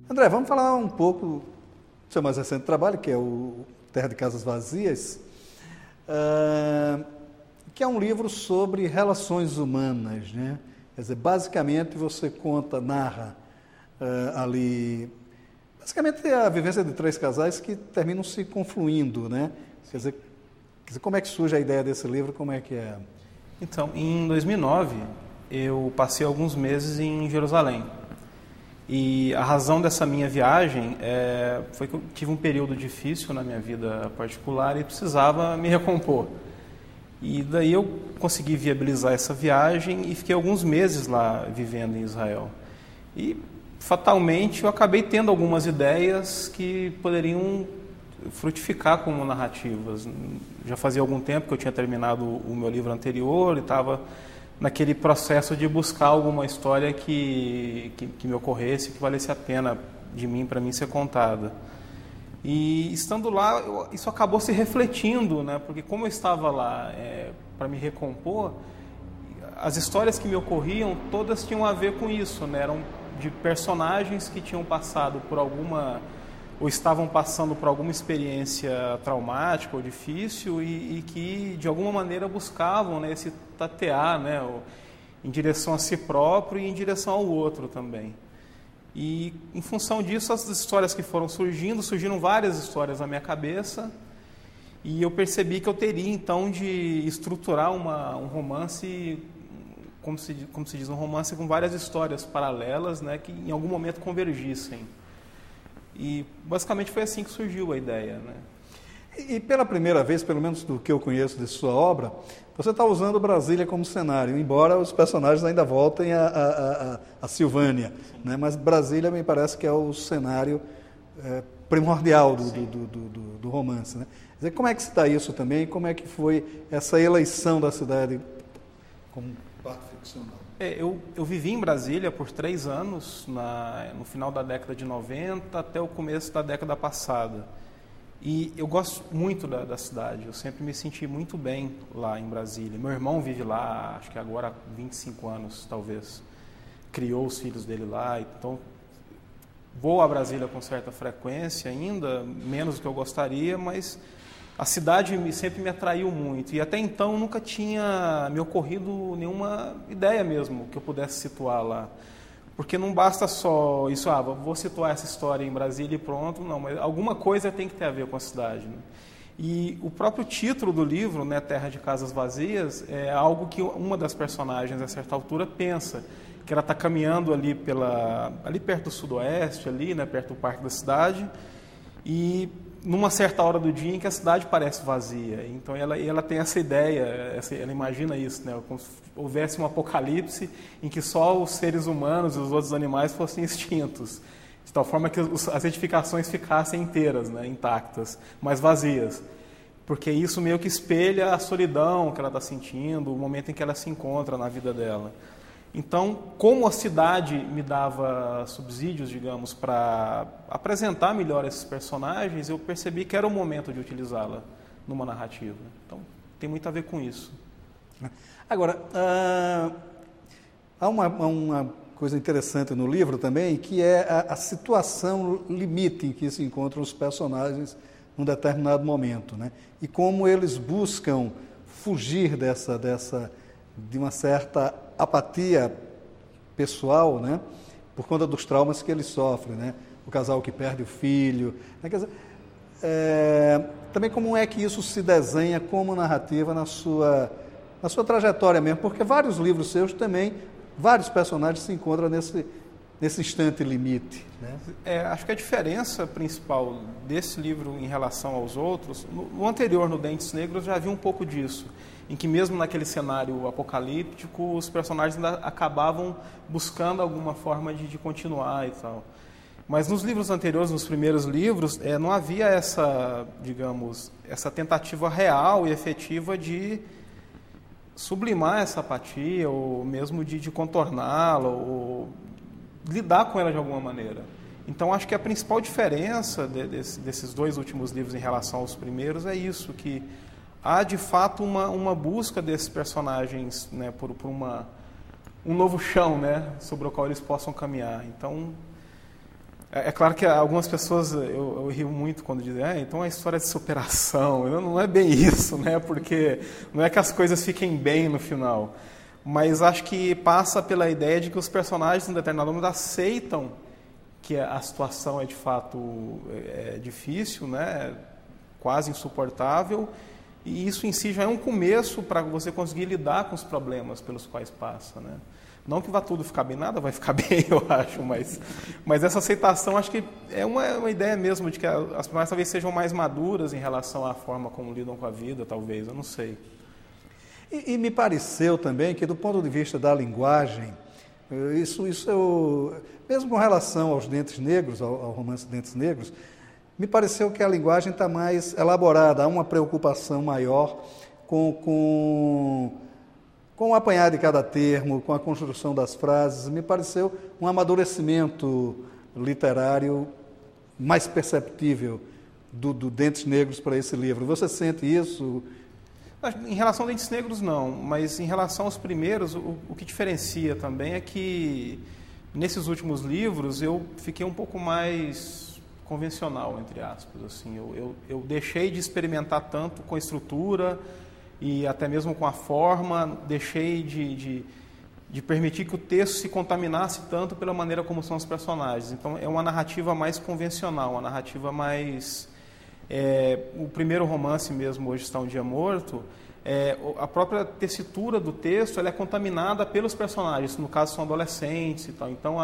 André, vamos falar um pouco do seu mais recente trabalho, que é o Terra de Casas Vazias, que é um livro sobre relações humanas, né? Quer dizer, basicamente você narra ali, basicamente a vivência de três casais que terminam se confluindo, né? Quer dizer, como é que surge a ideia desse livro, como é que é? Então, em 2009, eu passei alguns meses em Jerusalém. E a razão dessa minha viagem foi que eu tive um período difícil na minha vida particular e precisava me recompor. E daí eu consegui viabilizar essa viagem e fiquei alguns meses lá vivendo em Israel. E, fatalmente, eu acabei tendo algumas ideias que poderiam frutificar como narrativas. Já fazia algum tempo que eu tinha terminado o meu livro anterior e estava naquele processo de buscar alguma história que me ocorresse, que valesse a pena para mim ser contada. E estando lá, isso acabou se refletindo, né? Porque como eu estava lá para me recompor, as histórias que me ocorriam, todas tinham a ver com isso, né? Eram de personagens que tinham passado por alguma, ou estavam passando por alguma experiência traumática ou difícil e que, de alguma maneira, buscavam, né, esse tatear, né, em direção a si próprio e em direção ao outro também. E, em função disso, as histórias que foram surgiram várias histórias na minha cabeça e eu percebi que eu teria, então, de estruturar um romance, como se diz, um romance com várias histórias paralelas, né, que em algum momento convergissem. E basicamente foi assim que surgiu a ideia, né? E pela primeira vez, pelo menos do que eu conheço de sua obra, você está usando Brasília como cenário, embora os personagens ainda voltem a Silvânia, né? Mas Brasília me parece que é o cenário primordial do romance, né? Quer dizer, como é que está isso também? Como é que foi essa eleição da cidade como parte ficcional? Eu vivi em Brasília por 3 anos, no final da década de 90 até o começo da década passada. E eu gosto muito da cidade, eu sempre me senti muito bem lá em Brasília. Meu irmão vive lá, acho que agora há 25 anos, talvez. Criou os filhos dele lá, então vou a Brasília com certa frequência ainda, menos do que eu gostaria, mas a cidade sempre me atraiu muito e até então nunca tinha me ocorrido nenhuma ideia mesmo que eu pudesse situar lá. Porque não basta só isso, vou situar essa história em Brasília e pronto, não, mas alguma coisa tem que ter a ver com a cidade, né? E o próprio título do livro, né, Terra de Casas Vazias, é algo que uma das personagens a certa altura pensa, que ela está caminhando ali perto do sudoeste, ali, né, perto do parque da cidade, e numa certa hora do dia em que a cidade parece vazia. Então ela tem essa ideia, ela imagina isso, né? Como se houvesse um apocalipse em que só os seres humanos e os outros animais fossem extintos, de tal forma que as edificações ficassem inteiras, né? Intactas, mas vazias. Porque isso meio que espelha a solidão que ela está sentindo, o momento em que ela se encontra na vida dela. Então, como a cidade me dava subsídios, digamos, para apresentar melhor esses personagens, eu percebi que era o momento de utilizá-la numa narrativa. Então, tem muito a ver com isso. Agora, há uma coisa interessante no livro também, que é a situação limite em que se encontram os personagens num determinado momento, né? E como eles buscam fugir de uma certa apatia pessoal, né, por conta dos traumas que ele sofre, né, o casal que perde o filho, né, quer dizer, também como é que isso se desenha como narrativa na sua trajetória mesmo, porque vários livros seus também, vários personagens se encontram nesse instante limite, né? Acho que a diferença principal desse livro em relação aos outros, no anterior, no Dentes Negros, já havia um pouco disso, em que mesmo naquele cenário apocalíptico, os personagens ainda acabavam buscando alguma forma de continuar e tal. Mas nos livros anteriores, nos primeiros livros, não havia essa tentativa real e efetiva de sublimar essa apatia, ou mesmo de contorná-la, ou lidar com ela de alguma maneira. Então, acho que a principal diferença desses 2 últimos livros em relação aos primeiros é isso, que há, de fato, uma busca desses personagens, né, por um novo chão, né, sobre o qual eles possam caminhar. Então, É claro que algumas pessoas, eu rio muito quando dizem, então é história de superação. Não é bem isso, né? Porque não é que as coisas fiquem bem no final. Mas acho que passa pela ideia de que os personagens, em determinado momento, aceitam que a situação é de fato difícil, né? Quase insuportável. E isso em si já é um começo para você conseguir lidar com os problemas pelos quais passa, né? Não que vá tudo ficar bem, nada vai ficar bem, eu acho, mas essa aceitação acho que é uma ideia mesmo de que as personagens talvez sejam mais maduras em relação à forma como lidam com a vida, talvez, eu não sei. E me pareceu também que, do ponto de vista da linguagem, isso mesmo com relação aos Dentes Negros, ao romance Dentes Negros, me pareceu que a linguagem está mais elaborada, há uma preocupação maior com o apanhar de cada termo, com a construção das frases. Me pareceu um amadurecimento literário mais perceptível do Dentes Negros para esse livro. Você sente isso? Em relação a Dentes Negros, não, mas em relação aos primeiros, o que diferencia também é que nesses últimos livros eu fiquei um pouco mais convencional, entre aspas. Assim, eu deixei de experimentar tanto com a estrutura e até mesmo com a forma, deixei de permitir que o texto se contaminasse tanto pela maneira como são os personagens. Então, é uma narrativa mais convencional, uma narrativa mais... o primeiro romance mesmo, Hoje Está um Dia Morto, a própria tessitura do texto ela é contaminada pelos personagens, no caso são adolescentes e tal. Então,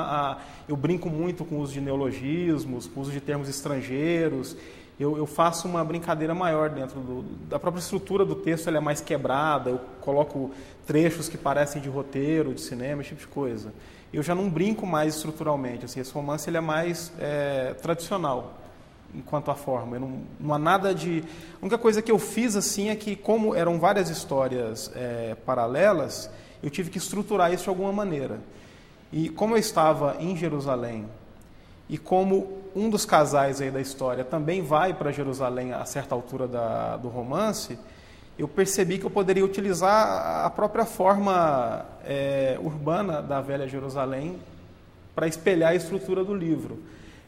eu brinco muito com o uso de neologismos, com o uso de termos estrangeiros. Eu faço uma brincadeira maior dentro da própria estrutura do texto, ela é mais quebrada, eu coloco trechos que parecem de roteiro, de cinema, esse tipo de coisa. Eu já não brinco mais estruturalmente, assim, esse romance ele é mais tradicional enquanto à forma. Não há nada de... A única coisa que eu fiz assim é que, como eram várias histórias paralelas, eu tive que estruturar isso de alguma maneira. E como eu estava em Jerusalém, e como um dos casais aí da história também vai para Jerusalém a certa altura do romance, eu percebi que eu poderia utilizar a própria forma urbana da velha Jerusalém para espelhar a estrutura do livro.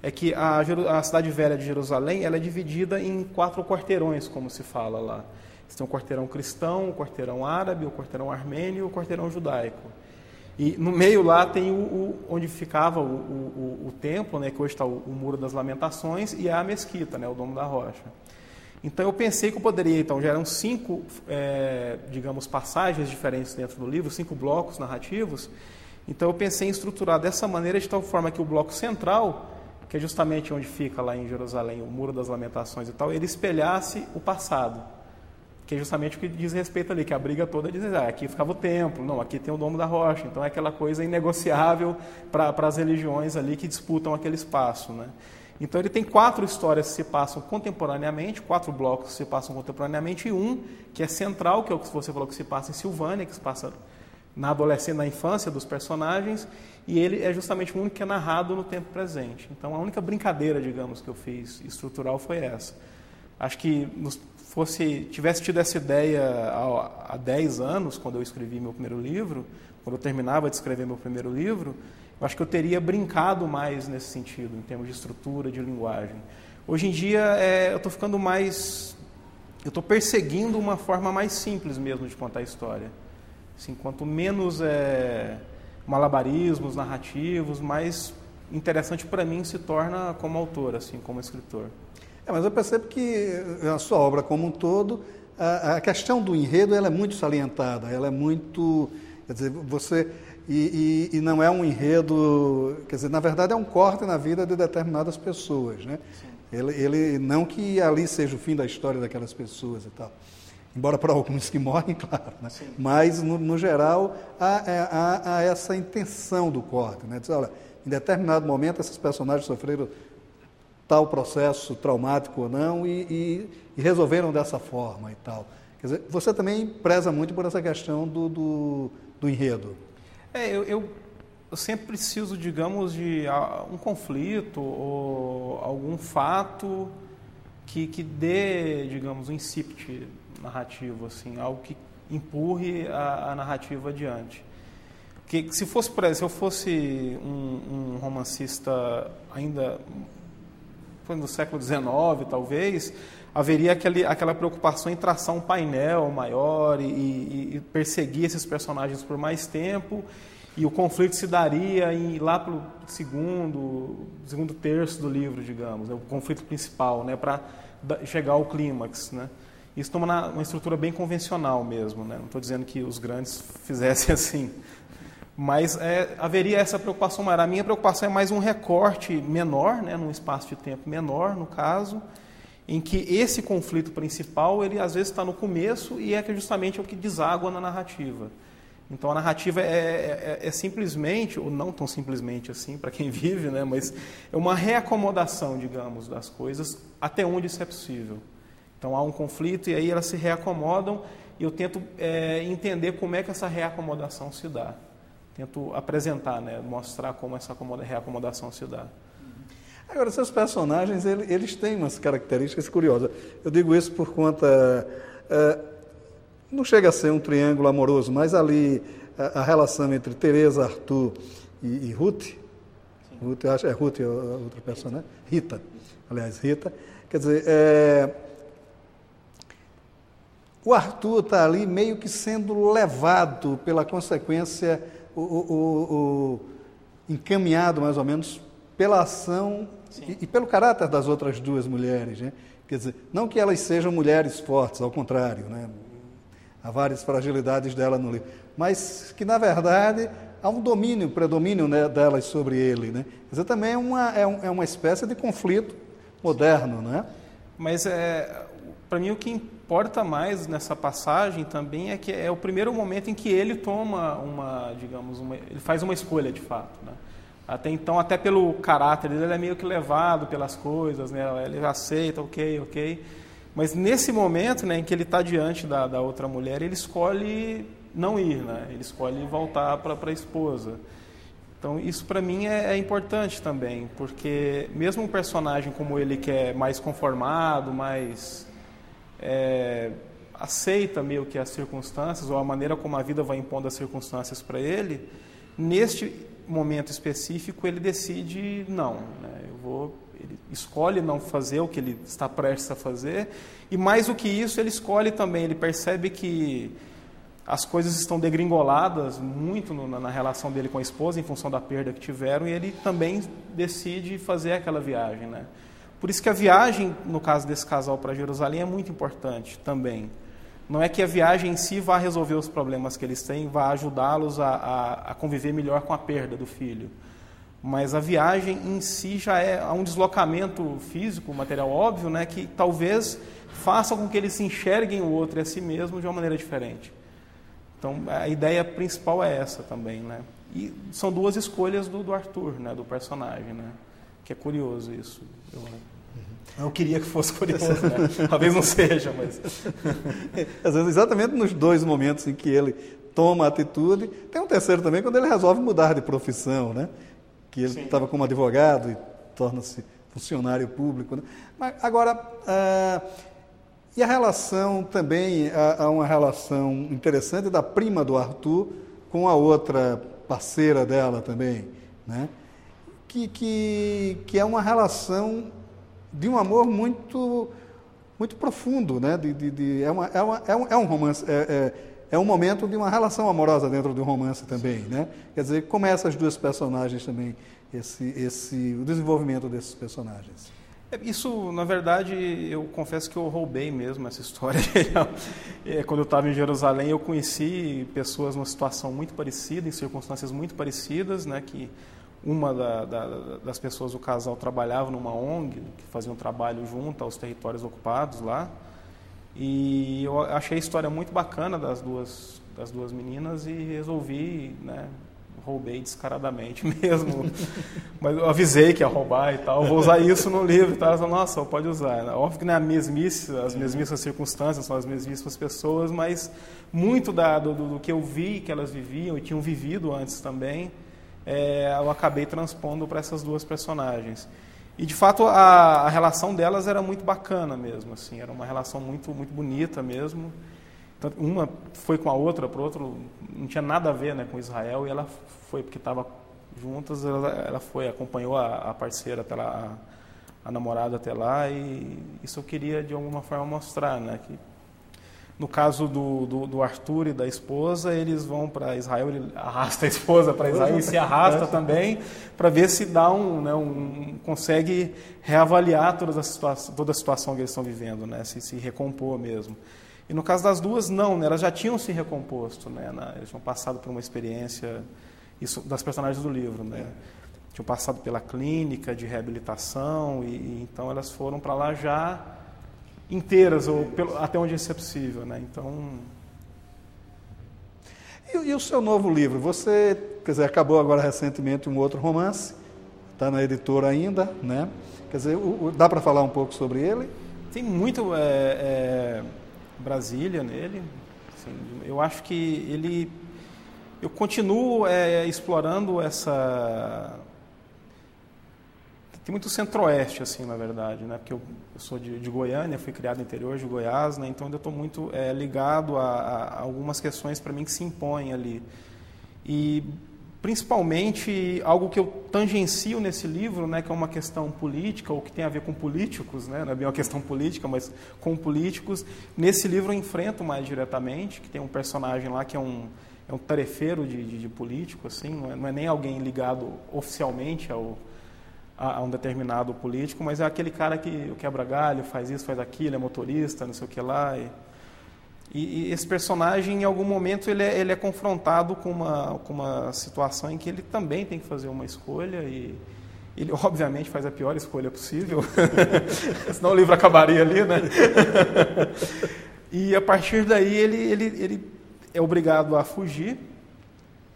É que a cidade velha de Jerusalém ela é dividida em 4 quarteirões, como se fala lá. Você tem o quarteirão cristão, o quarteirão árabe, o quarteirão armênio e o quarteirão judaico. E no meio lá tem onde ficava o templo, né, que hoje está o Muro das Lamentações, e a mesquita, né, o Domo da Rocha. Então eu pensei que eu poderia, então já eram 5, digamos, passagens diferentes dentro do livro, 5 blocos narrativos. Então eu pensei em estruturar dessa maneira, de tal forma que o bloco central, que é justamente onde fica lá em Jerusalém o Muro das Lamentações e tal, ele espelhasse o passado, que é justamente o que diz respeito ali, que a briga toda diz, aqui ficava o templo, não, aqui tem o Domo da Rocha, então é aquela coisa inegociável para as religiões ali que disputam aquele espaço, né? Então ele tem 4 histórias que se passam contemporaneamente, 4 blocos que se passam contemporaneamente, e um que é central, que é o que você falou que se passa em Silvânia, que se passa na adolescência, na infância dos personagens, e ele é justamente o único que é narrado no tempo presente. Então a única brincadeira, digamos, que eu fiz estrutural foi essa. Acho que tivesse tido essa ideia há 10 anos, quando eu escrevi meu primeiro livro, quando eu terminava de escrever meu primeiro livro, eu acho que eu teria brincado mais nesse sentido, em termos de estrutura, de linguagem. Hoje em dia, eu estou ficando mais... Eu estou perseguindo uma forma mais simples mesmo de contar a história. Assim, quanto menos malabarismos narrativos, mais interessante para mim se torna como autor, assim, como escritor. Mas eu percebo que a sua obra como um todo, a questão do enredo ela é muito salientada, ela é muito... Quer dizer, você... E não é um enredo... Quer dizer, na verdade é um corte na vida de determinadas pessoas, né? Ele não que ali seja o fim da história daquelas pessoas e tal. Embora para alguns que morrem, claro, né? Mas, no geral, há essa intenção do corte, né? Diz, olha, em determinado momento esses personagens sofreram tal processo traumático ou não e resolveram dessa forma e tal. Quer dizer, você também preza muito por essa questão do enredo. Eu sempre preciso, digamos, de um conflito ou algum fato que dê, digamos, um incipit narrativo, assim, algo que empurre a narrativa adiante. Porque se fosse, por exemplo, se eu fosse um romancista ainda do século XIX, talvez, haveria aquela preocupação em traçar um painel maior e perseguir esses personagens por mais tempo, e o conflito se daria lá para o segundo terço do livro, digamos, o conflito principal, né, para chegar ao clímax, né? Isso toma uma estrutura bem convencional mesmo, né? Não estou dizendo que os grandes fizessem assim, mas haveria essa preocupação maior. A minha preocupação é mais um recorte menor, né, num espaço de tempo menor, no caso, em que esse conflito principal, ele às vezes está no começo e que justamente é o que deságua na narrativa. Então a narrativa é simplesmente, ou não tão simplesmente assim para quem vive, né, mas é uma reacomodação, digamos, das coisas até onde isso é possível. Então há um conflito e aí elas se reacomodam e eu tento entender como é que essa reacomodação se dá. Tento apresentar, né, mostrar como essa reacomodação se dá. Agora, seus personagens, eles têm umas características curiosas. Eu digo isso por conta... não chega a ser um triângulo amoroso, mas ali a relação entre Teresa, Arthur e Ruth, eu acho, Ruth é a outra personagem, Rita, quer dizer, o Arthur está ali meio que sendo levado pela consequência, encaminhado mais ou menos pela ação e pelo caráter das outras duas mulheres, né? Quer dizer, não que elas sejam mulheres fortes, ao contrário, né? Há várias fragilidades dela no livro, mas que, na verdade, há um predomínio, né, delas sobre ele, né? Quer dizer, também é uma espécie de conflito moderno, né? Mas, para mim, o que importa mais nessa passagem também é que é o primeiro momento em que ele toma ele faz uma escolha, de fato, né? Até então, até pelo caráter dele, ele é meio que levado pelas coisas, né? Ele aceita, ok. Mas nesse momento, né, em que ele está diante da outra mulher, ele escolhe não ir, né? Ele escolhe voltar para a esposa. Então, isso para mim é importante também, porque mesmo um personagem como ele, que é mais conformado, mais aceita meio que as circunstâncias, ou a maneira como a vida vai impondo as circunstâncias para ele, neste momento específico ele decide não, né? Ele escolhe não fazer o que ele está prestes a fazer, e mais do que isso, ele escolhe também, ele percebe que as coisas estão degringoladas muito na relação dele com a esposa, em função da perda que tiveram, e ele também decide fazer aquela viagem, né? Por isso que a viagem, no caso desse casal para Jerusalém, é muito importante também. Não é que a viagem em si vá resolver os problemas que eles têm, vá ajudá-los a conviver melhor com a perda do filho. Mas a viagem em si já há um deslocamento físico, material óbvio, né, que talvez faça com que eles se enxerguem o outro e a si mesmo de uma maneira diferente. Então, a ideia principal é essa também, né? E são duas escolhas do Arthur, né, do personagem, né? Que é curioso isso. Eu queria que fosse curioso, né? Talvez não seja, mas... Às vezes, exatamente nos dois momentos em que ele toma a atitude, tem um terceiro também, quando ele resolve mudar de profissão, né? Que ele estava como advogado e torna-se funcionário público, né? Mas, agora, e a relação também, há uma relação interessante da prima do Arthur com a outra parceira dela também, né? Que é uma relação de um amor muito, muito profundo, né? É um romance, é um momento de uma relação amorosa dentro de um romance também, né? Quer dizer, como essas duas personagens também, o desenvolvimento desses personagens. Isso, na verdade, eu confesso que eu roubei mesmo essa história. Quando eu estava em Jerusalém, eu conheci pessoas numa situação muito parecida, em circunstâncias muito parecidas, né? Que uma das pessoas do casal trabalhava numa ONG, que fazia um trabalho junto aos territórios ocupados lá. E eu achei a história muito bacana das duas meninas e resolvi, né, roubei descaradamente mesmo. Mas eu avisei que ia roubar e tal, vou usar isso no livro e tal. Nossa, pode usar. Óbvio que não é as mesmíssimas circunstâncias, são as mesmíssimas pessoas, mas muito do que eu vi que elas viviam e tinham vivido antes também, eu acabei transpondo para essas duas personagens. E, de fato, a relação delas era muito bacana mesmo, assim, era uma relação muito, muito bonita mesmo. Então, uma foi com a outra, para o outro não tinha nada a ver, né, com Israel, e ela foi, porque estava juntas, ela foi, acompanhou a parceira até lá, a namorada até lá, e isso eu queria de alguma forma mostrar, né, que no caso do Arthur e da esposa, eles vão para Israel, ele arrasta a esposa para Israel e se arrasta também, para ver se dá consegue reavaliar toda a situação que eles estão vivendo, né? Se recompor mesmo. E no caso das duas, não, né? Elas já tinham se recomposto, né? Eles tinham passado por uma experiência, isso das personagens do livro, né? Tinham passado pela clínica de reabilitação, e então elas foram para lá já inteiras, ou até onde isso é possível, né? Então... E o seu novo livro? Você, quer dizer, acabou agora recentemente um outro romance, está na editora ainda, né? Quer dizer, dá para falar um pouco sobre ele? Tem muito Brasília nele. Assim, eu acho que eu continuo explorando essa... Tem muito centro-oeste, assim, na verdade, né? Porque eu sou de Goiânia, fui criado no interior de Goiás, né? Então eu estou muito ligado a algumas questões para mim que se impõem ali. E principalmente algo que eu tangencio nesse livro, né? Que é uma questão política, ou que tem a ver com políticos, né? Não é bem uma questão política, mas com políticos. Nesse livro eu enfrento mais diretamente, que tem um personagem lá que é um tarefeiro de político, assim, não é nem alguém ligado oficialmente a um determinado político, mas é aquele cara que quebra galho, faz isso, faz aquilo, é motorista, não sei o que lá. E esse personagem, em algum momento, ele é confrontado com uma situação em que ele também tem que fazer uma escolha, e ele, obviamente, faz a pior escolha possível, senão o livro acabaria ali, né? E, a partir daí, ele é obrigado a fugir.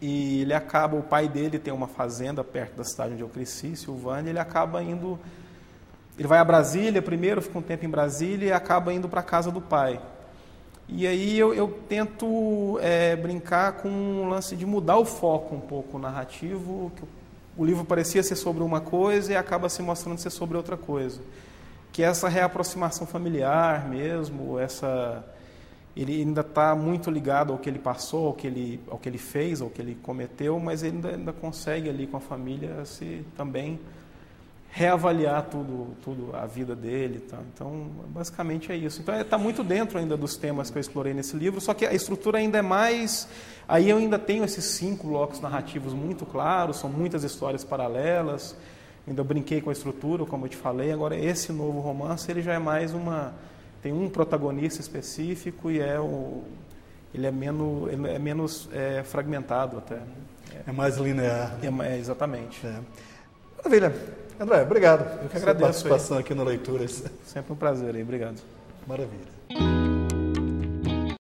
E ele acaba, o pai dele tem uma fazenda perto da cidade onde eu cresci, Silvânia, ele acaba indo, ele vai a Brasília primeiro, fica um tempo em Brasília e acaba indo para a casa do pai. E aí eu tento brincar com um lance de mudar o foco um pouco narrativo, que o livro parecia ser sobre uma coisa e acaba se mostrando ser sobre outra coisa. Que é essa reaproximação familiar mesmo, ele ainda está muito ligado ao que ele passou, ao que ele fez, ao que ele cometeu, mas ele ainda consegue ali com a família também reavaliar tudo a vida dele. Tá? Então, basicamente é isso. Então, está muito dentro ainda dos temas que eu explorei nesse livro, só que a estrutura ainda é mais... Aí eu ainda tenho esses 5 blocos narrativos muito claros, são muitas histórias paralelas, ainda brinquei com a estrutura, como eu te falei. Agora, esse novo romance, ele já é mais tem um protagonista específico e ele é menos fragmentado até. É mais linear. Exatamente. Maravilha. André, obrigado. Eu que agradeço. Sua participação aqui no Leituras. Sempre um prazer aí. Obrigado. Maravilha.